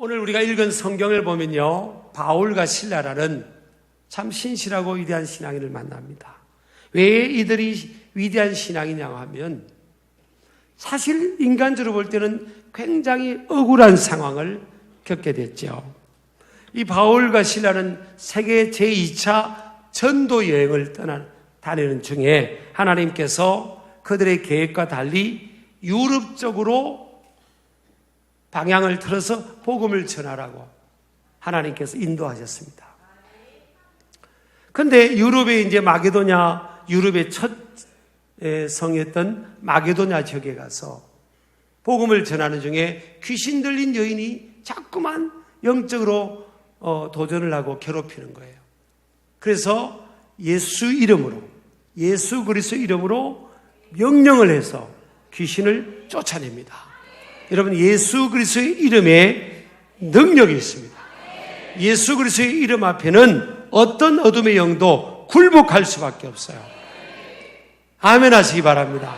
오늘 우리가 읽은 성경을 보면요, 바울과 실라라는 참 신실하고 위대한 신앙인을 만납니다. 왜 이들이 위대한 신앙이냐 하면 사실 인간적으로 볼 때는 굉장히 억울한 상황을 겪게 됐죠. 이 바울과 실라는 세계 제2차 전도 여행을 다니는 중에 하나님께서 그들의 계획과 달리 유럽 쪽으로 방향을 틀어서 복음을 전하라고 하나님께서 인도하셨습니다. 그런데 유럽에 이제 마게도냐, 유럽의 첫 성이었던 마게도냐 지역에 가서 복음을 전하는 중에 귀신 들린 여인이 자꾸만 영적으로 도전을 하고 괴롭히는 거예요. 그래서 예수 그리스도 이름으로 명령을 해서 귀신을 쫓아냅니다. 여러분, 예수 그리스도의 이름에 능력이 있습니다. 예수 그리스도의 이름 앞에는 어떤 어둠의 영도 굴복할 수밖에 없어요. 아멘 하시기 바랍니다.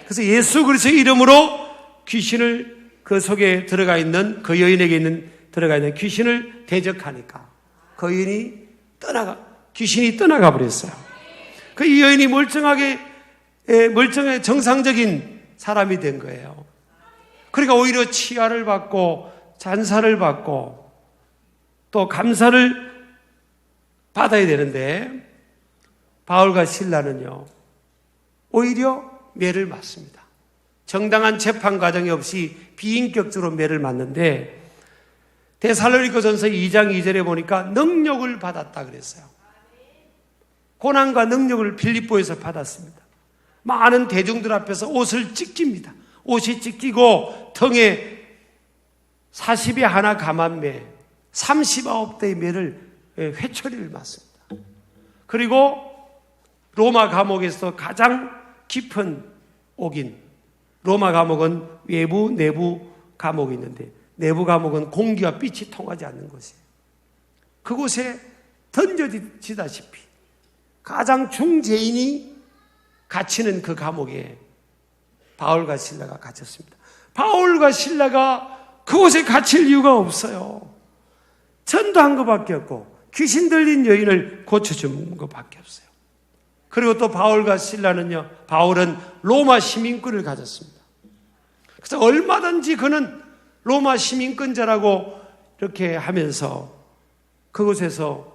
그래서 예수 그리스도의 이름으로 귀신을 그 속에 들어가 있는 그 여인에게 들어가 있는 귀신을 대적하니까 그 귀신이 떠나가 버렸어요. 그 이 여인이 멀쩡하게 정상적인 사람이 된 거예요. 그러니까 오히려 치하를 받고 잔사를 받고 또 감사를 받아야 되는데 바울과 실라는요, 오히려 매를 맞습니다. 정당한 재판 과정이 없이 비인격적으로 매를 맞는데 데살로니가전서 2장 2절에 보니까 능력을 받았다 그랬어요. 고난과 능력을 필립보에서 받았습니다. 많은 대중들 앞에서 옷을 찢깁니다. 옷이 찢기고 등에 40에 하나 감한 매, 39대의 매를 회초리를 맞습니다. 그리고 로마 감옥에서 가장 깊은 옥인, 로마 감옥은 외부, 내부 감옥이 있는데 내부 감옥은 공기와 빛이 통하지 않는 곳이에요. 그곳에 던져지다시피 가장 중죄인이 갇히는 그 감옥에 바울과 실라가 갇혔습니다. 바울과 실라가 그곳에 갇힐 이유가 없어요. 전도한 것밖에 없고 귀신 들린 여인을 고쳐준 것밖에 없어요. 그리고 또 바울과 실라는요, 바울은 로마 시민권을 가졌습니다. 그래서 얼마든지 그는 로마 시민권자라고 이렇게 하면서 그곳에서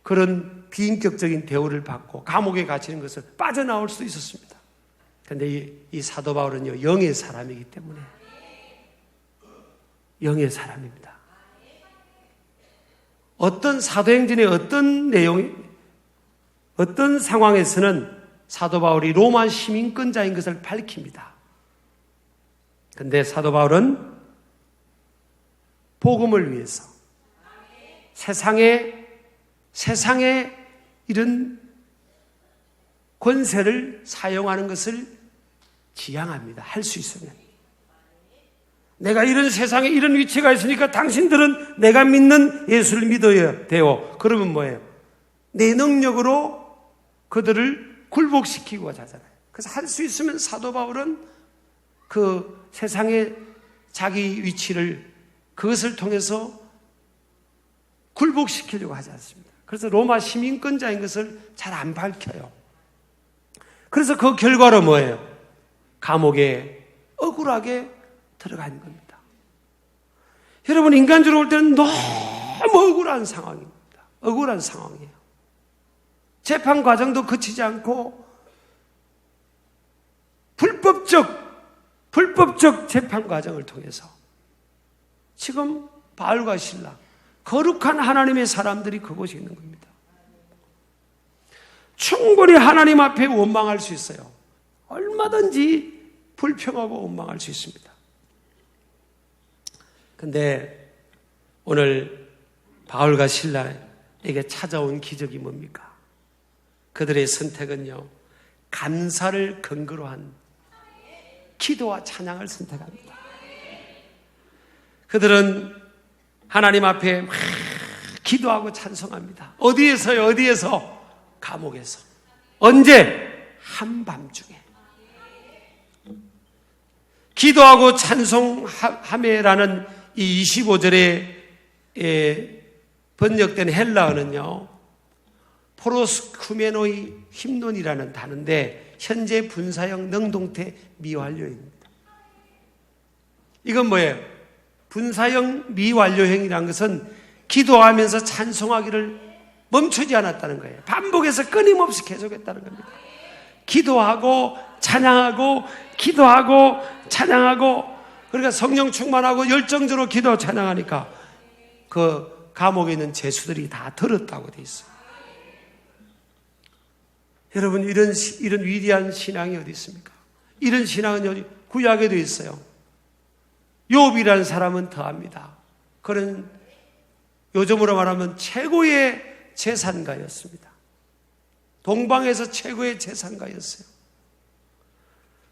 그런 비인격적인 대우를 받고 감옥에 갇히는 것을 빠져나올 수 있었습니다. 그런데 이 사도 바울은요, 영의 사람이기 때문에 영의 사람입니다. 어떤 사도행전의 어떤 상황에서는 사도 바울이 로마 시민권자인 것을 밝힙니다. 그런데 사도 바울은 복음을 위해서 세상에 이런 권세를 사용하는 것을 지향합니다. 할 수 있으면. 내가 이런 세상에 이런 위치가 있으니까 당신들은 내가 믿는 예수를 믿어야 돼요. 그러면 뭐예요? 내 능력으로 그들을 굴복시키고자 하잖아요. 그래서 할 수 있으면 사도 바울은 그 세상에 자기 위치를 그것을 통해서 굴복시키려고 하지 않습니다. 그래서 로마 시민권자인 것을 잘 안 밝혀요. 그래서 그 결과로 뭐예요? 감옥에 억울하게 들어간 겁니다. 여러분, 인간적으로 볼 때는 너무 억울한 상황입니다. 억울한 상황이에요. 재판 과정도 거치지 않고 불법적 재판 과정을 통해서 지금 바울과 실라, 거룩한 하나님의 사람들이 그곳에 있는 겁니다. 충분히 하나님 앞에 원망할 수 있어요. 얼마든지 불평하고 원망할 수 있습니다. 그런데 오늘 바울과 실라에게 찾아온 기적이 뭡니까? 그들의 선택은요, 감사를 근거로 한 기도와 찬양을 선택합니다. 그들은 하나님 앞에 막 기도하고 찬송합니다. 어디에서요? 어디에서? 감옥에서. 언제? 한밤중에. 기도하고 찬송함에라는 이 25절에 번역된 헬라어는요, 포로스쿠메노이 힘론이라는 단어인데 현재 분사형 능동태 미완료입니다. 이건 뭐예요? 분사형 미완료형이라는 것은 기도하면서 찬송하기를 멈추지 않았다는 거예요. 반복해서 끊임없이 계속했다는 겁니다. 기도하고 찬양하고 기도하고 찬양하고, 그러니까 성령 충만하고 열정적으로 기도 찬양하니까 그 감옥에 있는 죄수들이 다 들었다고 돼 있어요. 여러분, 이런 위대한 신앙이 어디 있습니까? 이런 신앙은 여기 구약에도 있어요. 욥이라는 사람은 더합니다. 그는 요즘으로 말하면 최고의 재산가였습니다. 동방에서 최고의 재산가였어요.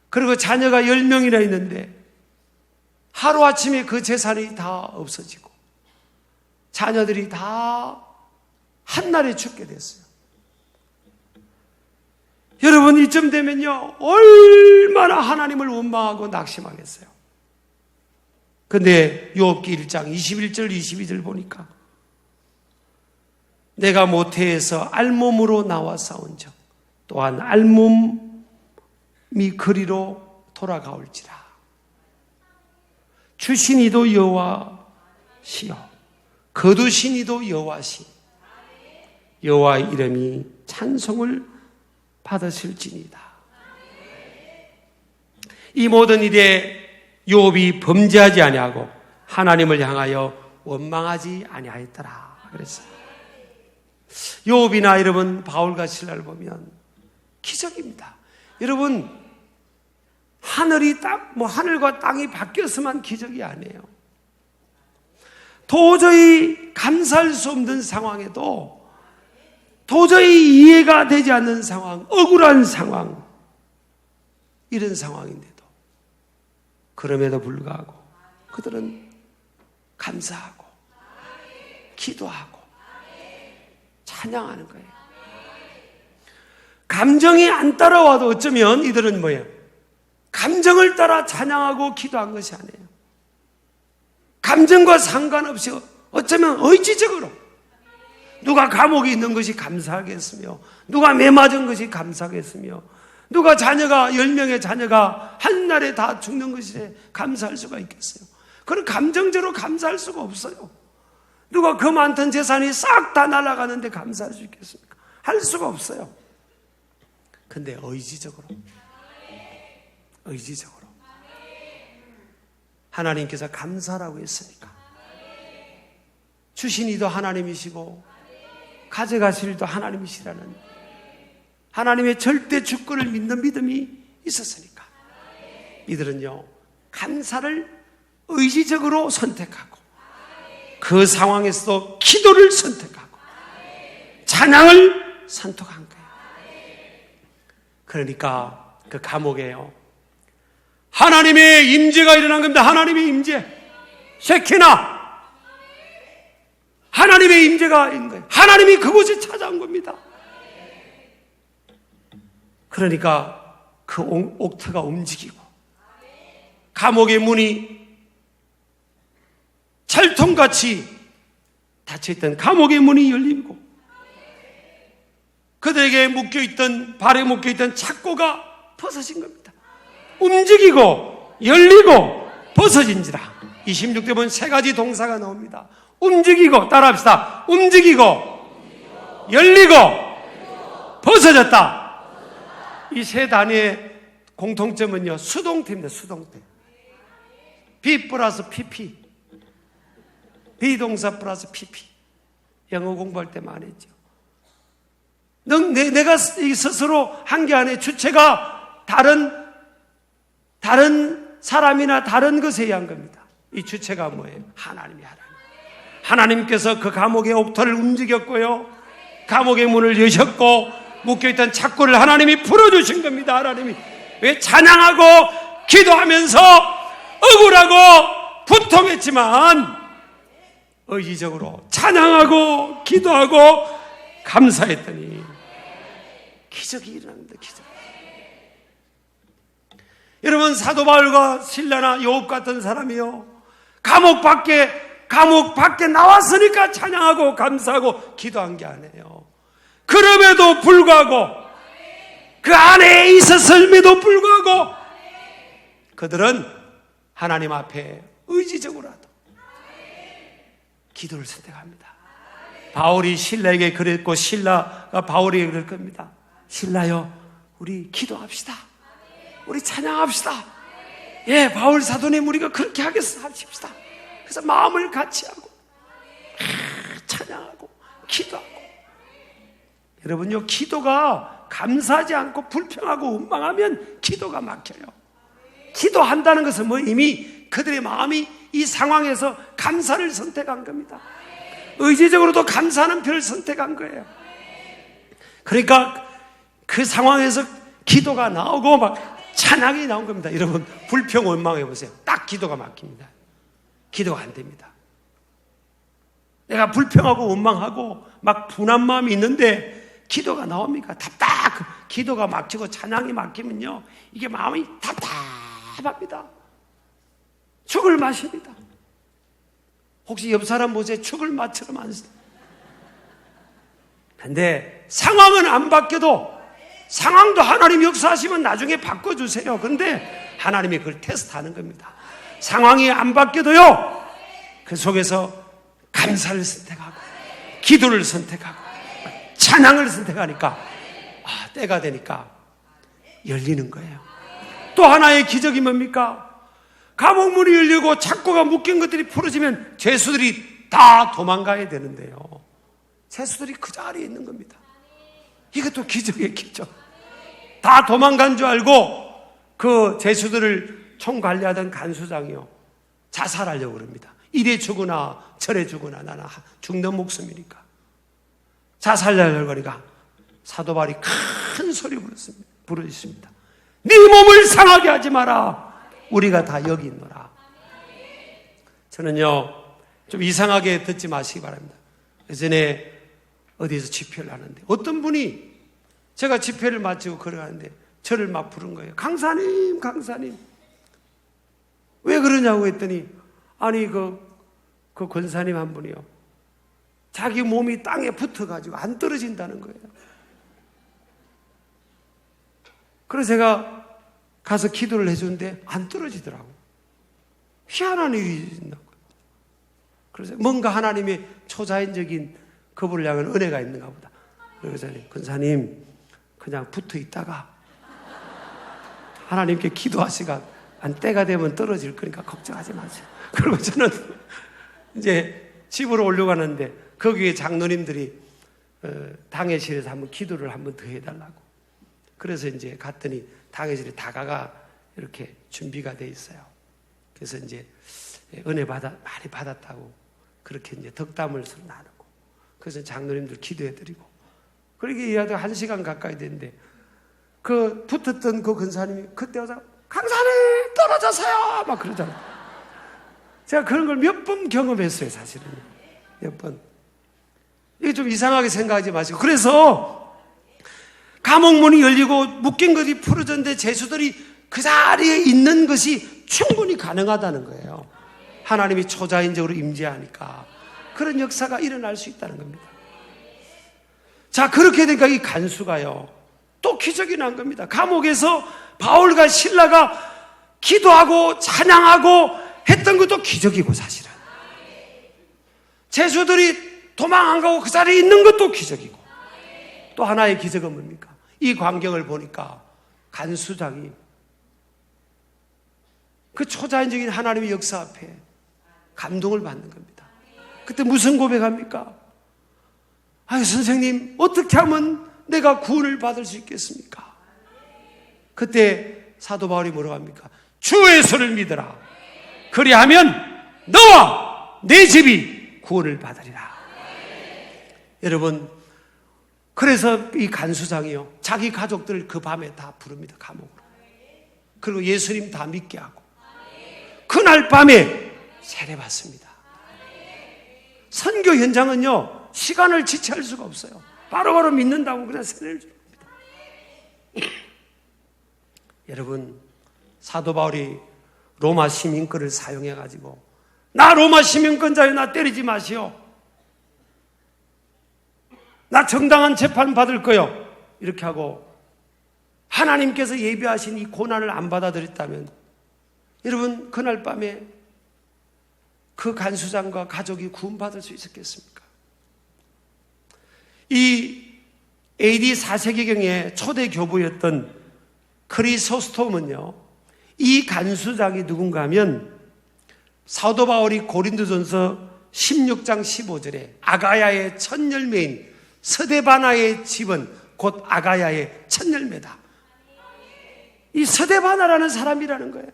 그리고 자녀가 10명이나 있는데 하루아침에 그 재산이 다 없어지고 자녀들이 다 한날에 죽게 됐어요. 여러분, 이쯤 되면요, 얼마나 하나님을 원망하고 낙심하겠어요. 근데 욥기 1장 21절 22절 보니까 내가 모태에서 알몸으로 나와 싸운즉 또한 알몸이 그리로 돌아가올지라. 주신이도 여호와시요 거두신이도 여호와시 여호와의 이름이 찬송을 받으실지니이다. 이 모든 일에 욥이 범죄하지 아니하고 하나님을 향하여 원망하지 아니하였더라 그랬어요. 욥이나 여러분 바울과 실라를 보면 기적입니다. 여러분, 하늘과 땅이 바뀌었으면 기적이 아니에요. 도저히 감사할 수 없는 상황에도, 도저히 이해가 되지 않는 상황, 억울한 상황, 이런 상황인데도 그럼에도 불구하고 그들은 감사하고 기도하고 찬양하는 거예요. 감정이 안 따라와도 어쩌면 이들은 뭐예요? 감정을 따라 찬양하고 기도한 것이 아니에요. 감정과 상관없이 어쩌면 의지적으로 누가 감옥에 있는 것이 감사하겠으며, 누가 매 맞은 것이 감사하겠으며, 누가 자녀가 10명의 자녀가 한날에 다 죽는 것이 감사할 수가 있겠어요? 그런 감정적으로 감사할 수가 없어요. 누가 그 많던 재산이 싹 다 날아가는데 감사할 수 있겠습니까? 할 수가 없어요. 근데 의지적으로 하나님께서 감사라고 했으니까, 주신 이도 하나님이시고 가져가실 이도 하나님이시라는 하나님의 절대 주권을 믿는 믿음이 있었으니까 이들은요, 감사를 의지적으로 선택하고 그 상황에서도 기도를 선택하고 찬양을 선택한 거예요. 그러니까 그 감옥에요, 하나님의 임재가 일어난 겁니다. 하나님의 임재, 셰키나, 하나님의 임재가 있는 거예요. 하나님이 그곳에 찾아온 겁니다. 그러니까 그 옥터가 움직이고 감옥의 문이 철통같이 닫혀있던 감옥의 문이 열리고 그들에게 묶여있던, 발에 묶여있던 착고가 벗어진 겁니다. 움직이고 열리고 벗어진지라. 26대 보면 세 가지 동사가 나옵니다. 움직이고, 따라합시다. 움직이고 열리고 벗어졌다. 이 세 단위의 공통점은요, 수동태입니다. 수동태. be 플러스 pp, 비동사 플러스 pp. 영어 공부할 때 많이 했죠. 내가 스스로 한 게 아니에요. 주체가 다른 사람이나 다른 것에 의한 겁니다. 이 주체가 뭐예요? 하나님이 하나님께서 그 감옥의 옥터를 움직였고요, 감옥의 문을 여셨고 묶여있던 착고를 하나님이 풀어주신 겁니다. 하나님이. 왜? 찬양하고 기도하면서 억울하고 분통했지만 의지적으로 찬양하고 기도하고 감사했더니 기적이 일어납니다. 기적. 여러분, 사도 바울과 실라나 욥 같은 사람이요, 감옥 밖에 나왔으니까 찬양하고 감사하고 기도한 게 아니에요. 그럼에도 불구하고 그 안에 있었음에도 불구하고 그들은 하나님 앞에 의지적으로라도 기도를 선택합니다. 바울이 신라에게 그랬고 신라가 바울에게 그럴 겁니다. 신라요, 우리 기도합시다. 우리 찬양합시다. 예, 바울 사도님 우리가 그렇게 하십시다. 그래서 마음을 같이 하고 찬양하고 기도하고. 여러분요, 기도가 감사하지 않고 불평하고 원망하면 기도가 막혀요. 기도한다는 것은 이미 그들의 마음이 이 상황에서 감사를 선택한 겁니다. 의지적으로도 감사하는 편을 선택한 거예요. 그러니까 그 상황에서 기도가 나오고 막 찬양이 나온 겁니다. 여러분, 불평 원망해 보세요. 딱 기도가 막힙니다. 기도가 안 됩니다. 내가 불평하고 원망하고 막 분한 마음이 있는데 기도가 나옵니까? 기도가 막히고 찬양이 막히면요, 이게 마음이 답답합니다. 죽을 맛입니다. 혹시 옆 사람 보세요. 죽을 맛처럼 안 써. 근데 상황은 안 바뀌어도, 상황도 하나님 역사하시면 나중에 바꿔주세요. 그런데 하나님이 그걸 테스트하는 겁니다. 상황이 안 바뀌어도요, 그 속에서 감사를 선택하고 기도를 선택하고 찬양을 선택하니까 때가 되니까 열리는 거예요. 또 하나의 기적이 뭡니까? 감옥문이 열리고 착고가 묶인 것들이 풀어지면 죄수들이 다 도망가야 되는데요, 죄수들이 그 자리에 있는 겁니다. 이것도 기적의 기적. 다 도망간 줄 알고 그 죄수들을 총관리하던 간수장이요, 자살하려고 그럽니다. 이래 죽으나 저래 죽으나 나는 죽는 목숨이니까 자살하려고 하니까 사도 바울이 큰 소리 부르셨습니다. 네 몸을 상하게 하지 마라. 우리가 다 여기 있노라. 저는요, 좀 이상하게 듣지 마시기 바랍니다. 예전에 어디에서 집회를 하는데 어떤 분이, 제가 집회를 마치고 걸어가는데 저를 막 부른 거예요. 강사님, 강사님. 왜 그러냐고 했더니, 아니 그 권사님 한 분이요, 자기 몸이 땅에 붙어가지고 안 떨어진다는 거예요. 그래서 제가 가서 기도를 해주는데 안 떨어지더라고. 희한한 일이 있나고. 그래서 뭔가 하나님의 초자연적인 그분을 향한 은혜가 있는가 보다. 그래서 권사님 그냥 붙어 있다가 하나님께 기도하시가 안 때가 되면 떨어질 거니까 걱정하지 마세요. 그리고 저는 이제 집으로 올라가는데 거기에 장로님들이 당회실에서 한번 기도를 한번 더 해달라고. 그래서 이제 갔더니 당회실에 다가가 이렇게 준비가 돼 있어요. 그래서 이제 은혜 많이 받았다고 그렇게 이제 덕담을 서로 나누고, 그래서 장로님들 기도해드리고, 그렇게 이하도 1시간 가까이 됐는데 그 붙었던 그 권사님이 그때 와서 강사님 떨어져서요 막 그러잖아요. 제가 그런 걸 몇 번 경험했어요, 사실은. 몇 번. 이게 좀 이상하게 생각하지 마시고. 그래서 감옥문이 열리고 묶인 것이 풀어졌는데 죄수들이 그 자리에 있는 것이 충분히 가능하다는 거예요. 하나님이 초자연적으로 임재하니까 그런 역사가 일어날 수 있다는 겁니다. 자, 그렇게 되니까 이 간수가요, 또 기적이 난 겁니다. 감옥에서 바울과 실라가 기도하고 찬양하고 했던 것도 기적이고, 사실은 죄수들이 도망 안 가고 그 자리에 있는 것도 기적이고, 또 하나의 기적은 뭡니까? 이 광경을 보니까 간수장이 그 초자연적인 하나님의 역사 앞에 감동을 받는 겁니다. 그때 무슨 고백합니까? 아유, 선생님, 어떻게 하면 내가 구원을 받을 수 있겠습니까? 그때 사도 바울이 뭐라고 합니까? 주 예수를 믿어라. 그리하면 너와 내 집이 구원을 받으리라. 여러분, 그래서 이 간수장이요, 자기 가족들을 그 밤에 다 부릅니다, 감옥으로. 그리고 예수님 다 믿게 하고 그날 밤에 세례받습니다. 선교 현장은요, 시간을 지체할 수가 없어요. 바로바로 믿는다고 그냥 세례를 줍니다. 여러분, 사도 바울이 로마 시민권을 사용해가지고 나 로마 시민권자여, 나 때리지 마시오. 나 정당한 재판 받을 거요. 이렇게 하고 하나님께서 예비하신 이 고난을 안 받아들였다면 여러분, 그날 밤에 그 간수장과 가족이 구원받을 수 있었겠습니까? 이 AD 4세기경에 초대 교부였던 크리소스톰은요, 이 간수장이 누군가 하면 사도 바울이 고린도전서 16장 15절에 아가야의 첫 열매인 스데바나의 집은 곧 아가야의 첫 열매다. 이 스데바나라는 사람이라는 거예요.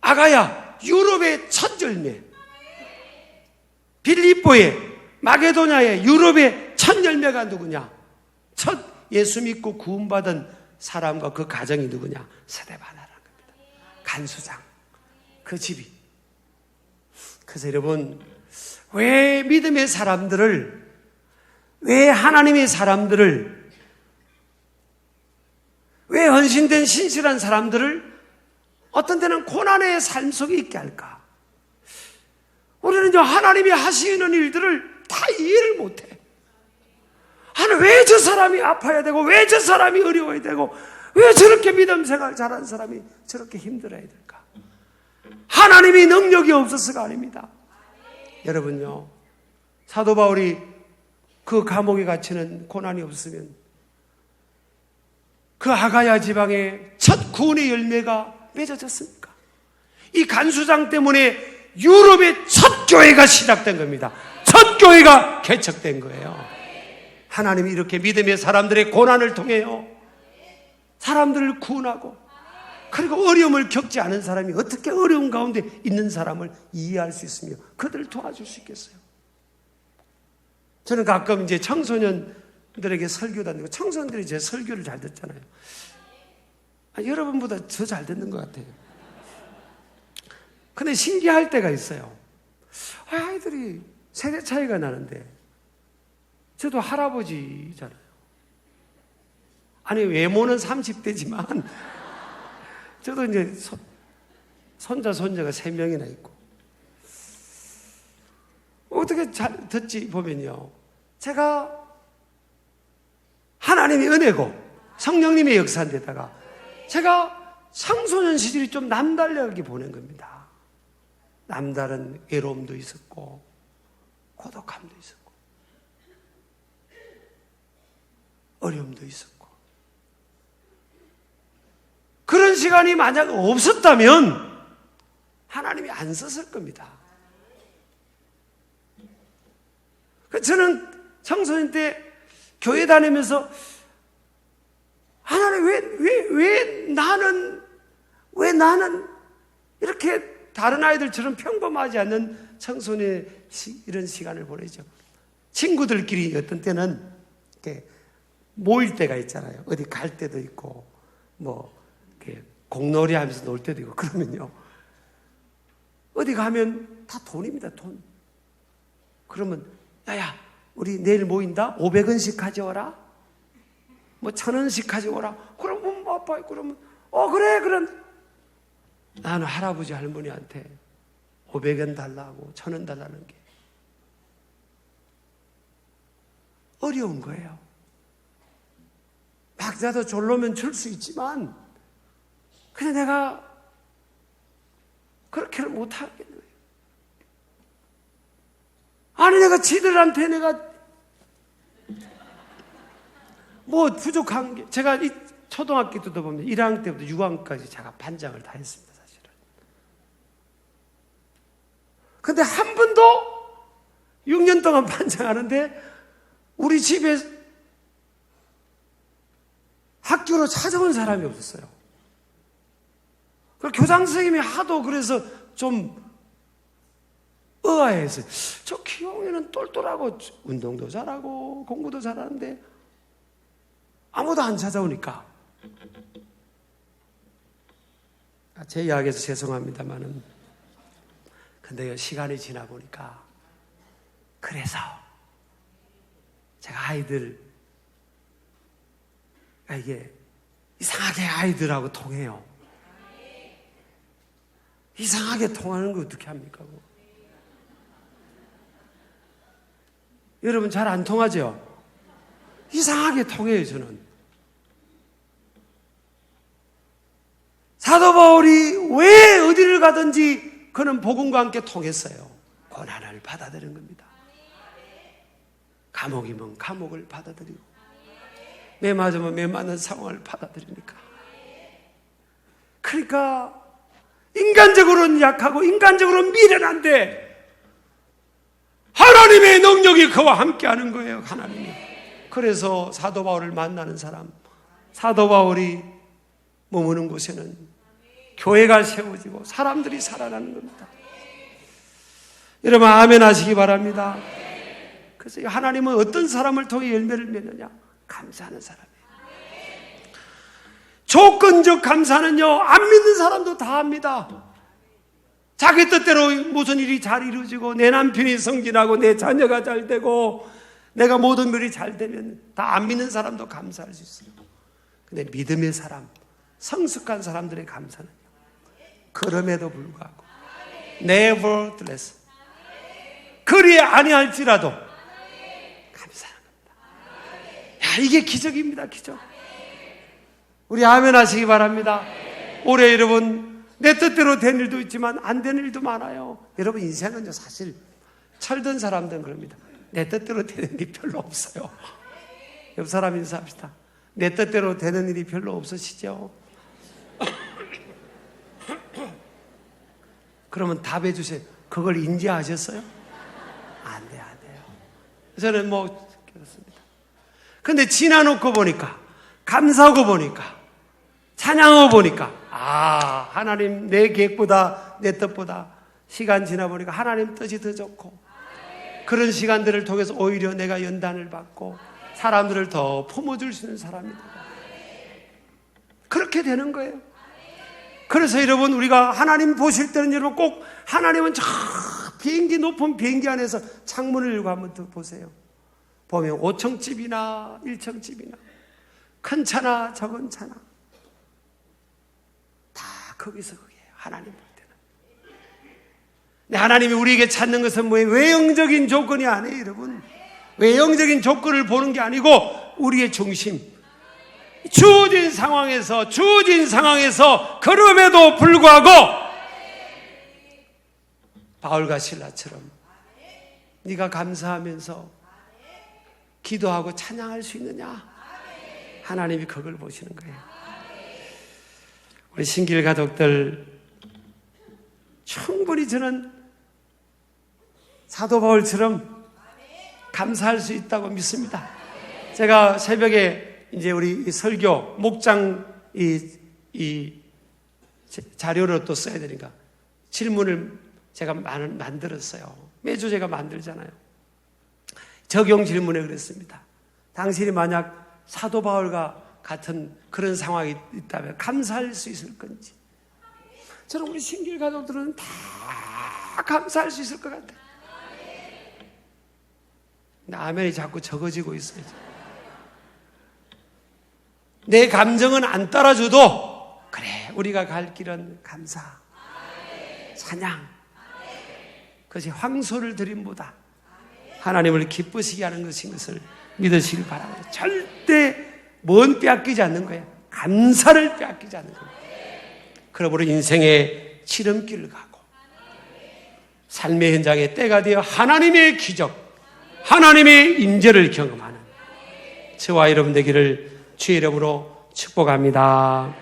아가야, 유럽의 첫 열매. 빌립보의, 마게도냐의, 유럽의 첫 열매가 누구냐? 첫 예수 믿고 구원받은 사람과 그 가정이 누구냐? 스데바나라는 겁니다. 간수장, 그 집이. 그래서 여러분, 왜 믿음의 사람들을, 왜 하나님의 사람들을, 왜 헌신된 신실한 사람들을 어떤 때는 고난의 삶 속에 있게 할까? 우리는 하나님이 하시는 일들을 다 이해를 못해. 하나님, 왜 저 사람이 아파야 되고, 왜 저 사람이 어려워야 되고, 왜 저렇게 믿음 생활 잘하는 사람이 저렇게 힘들어야 될까? 하나님이 능력이 없어서가 아닙니다. 여러분요, 사도 바울이 그 감옥에 갇히는 고난이 없으면 그 아가야 지방의 첫 구원의 열매가 맺어졌습니까? 이 간수장 때문에 유럽의 첫 교회가 시작된 겁니다. 첫 교회가 개척된 거예요. 하나님이 이렇게 믿음의 사람들의 고난을 통해요, 사람들을 구원하고, 그리고 어려움을 겪지 않은 사람이 어떻게 어려운 가운데 있는 사람을 이해할 수 있으며 그들을 도와줄 수 있겠어요? 저는 가끔 이제 청소년들에게 설교 다니고, 청소년들이 제 설교를 잘 듣잖아요. 여러분보다 더 잘 듣는 것 같아요. 근데 신기할 때가 있어요. 아이들이 세대 차이가 나는데, 저도 할아버지잖아요. 아니, 외모는 30대지만 저도 이제 손자, 손녀가 3명이나 있고. 어떻게 잘 듣지 보면요, 제가 하나님의 은혜고 성령님의 역사인데다가 제가 청소년 시절이 좀 남달라게 보낸 겁니다. 남다른 외로움도 있었고 고독함도 있었고 어려움도 있었고. 그런 시간이 만약 없었다면 하나님이 안 썼을 겁니다. 저는 청소년 때 교회 다니면서 하나님, 왜 나는 이렇게 다른 아이들처럼 평범하지 않는 청소년의 이런 시간을 보내죠. 친구들끼리 어떤 때는 이렇게 모일 때가 있잖아요. 어디 갈 때도 있고, 뭐, 이렇게 공놀이 하면서 놀 때도 있고, 그러면요, 어디 가면 다 돈입니다, 돈. 그러면, 야야, 우리 내일 모인다? 500원씩 가져와라? 뭐 1000원씩 가져오라? 그럼 아빠, 그러면, 그래, 그럼. 나는 할아버지, 할머니한테 500원 달라고, 1000원 달라는 게 어려운 거예요. 막 나도 졸로면 줄 수 있지만, 그냥 내가 그렇게는 못 하겠는 거예요. 아니, 내가 지들한테 내가 뭐 부족한 게, 제가 이 초등학교 때도 보면 1학년 때부터 6학년까지 제가 반장을 다 했습니다, 사실은. 근데 한 번도 6년 동안 반장하는데 우리 집에 학교로 찾아온 사람이 없었어요. 교장 선생님이 하도 그래서 좀 의아해서, 저 기용이는 똘똘하고 운동도 잘하고 공부도 잘하는데 아무도 안 찾아오니까. 제 이야기에서 죄송합니다만은, 근데요, 시간이 지나 보니까, 그래서 제가 이게 이상하게 아이들하고 통해요. 이상하게 통하는 거 어떻게 합니까? 여러분 잘 안 통하죠? 이상하게 통해요, 저는. 사도 바울이 왜 어디를 가든지 그는 복음과 함께 통했어요. 고난을 받아들인 겁니다. 감옥이면 감옥을 받아들이고, 매 맞으면 매 맞는 상황을 받아들이니까. 그러니까 인간적으로는 약하고 인간적으로는 미련한데 하나님의 능력이 그와 함께하는 거예요. 하나님이. 그래서 사도 바울을 만나는 사람, 사도 바울이 머무는 곳에는 교회가 세워지고 사람들이 살아나는 겁니다. 여러분 아멘 하시기 바랍니다. 그래서 하나님은 어떤 사람을 통해 열매를 맺느냐? 감사하는 사람이에요. 조건적 감사는요, 안 믿는 사람도 다 합니다. 자기 뜻대로 무슨 일이 잘 이루어지고 내 남편이 성진하고 내 자녀가 잘 되고 내가 모든 일이 잘 되면 다 안 믿는 사람도 감사할 수 있어요. 근데 믿음의 사람, 성숙한 사람들의 감사는 그럼에도 불구하고 nevertheless 그리 아니할지라도 감사하는 겁니다. 야, 이게 기적입니다. 기적. 우리 아멘 하시기 바랍니다. 올해 여러분 내 뜻대로 된 일도 있지만 안 되는 일도 많아요. 여러분 인생은요 사실 철든 사람들은 그럽니다. 내 뜻대로 되는 일이 별로 없어요. 옆 사람 인사합시다. 내 뜻대로 되는 일이 별로 없으시죠? 그러면 답해 주세요. 그걸 인지하셨어요? 안 돼요. 저는 그렇습니다. 근데 지나놓고 보니까, 감사하고 보니까, 찬양하고 보니까, 하나님 내 계획보다 내 뜻보다 시간 지나보니까 하나님 뜻이 더 좋고, 그런 시간들을 통해서 오히려 내가 연단을 받고 사람들을 더 품어줄 수 있는 사람이 되고 그렇게 되는 거예요. 그래서 여러분 우리가 하나님 보실 때는 여러분 꼭 하나님은 저 비행기 높은 비행기 안에서 창문을 열고 한번 더 보세요. 보면 5층집이나 1층집이나 큰 차나 작은 차나 다 거기서 그게요. 하나님 볼 때는. 근데 하나님이 우리에게 찾는 것은 뭐예요? 외형적인 조건이 아니에요, 여러분. 외형적인 조건을 보는 게 아니고 우리의 중심. 주어진 상황에서 그럼에도 불구하고 바울과 실라처럼 네가 감사하면서 기도하고 찬양할 수 있느냐? 하나님이 그걸 보시는 거예요. 우리 신길 가족들 충분히 저는 사도 바울처럼 감사할 수 있다고 믿습니다. 제가 새벽에 이제 우리 설교 목장 이 자료로 또 써야 되니까 질문을 제가 만들었어요. 매주 제가 만들잖아요. 적용 질문에 그랬습니다. 당신이 만약 사도 바울과 같은 그런 상황이 있다면 감사할 수 있을 건지. 저는 우리 신길 가족들은 다 감사할 수 있을 것 같아요. 근데 아멘이 자꾸 적어지고 있어요. 내 감정은 안 따라줘도 그래 우리가 갈 길은 감사, 찬양, 그것이 황소를 드림보다 하나님을 기쁘시게 하는 것인 것을 믿으시길 바랍니다. 절대 뭔 빼앗기지 않는 거예요. 감사를 빼앗기지 않는 거예요. 그러므로 인생의 지름길을 가고 삶의 현장에 때가 되어 하나님의 기적, 하나님의 임재를 경험하는 저와 여러분 되기를 주의 이름으로 축복합니다.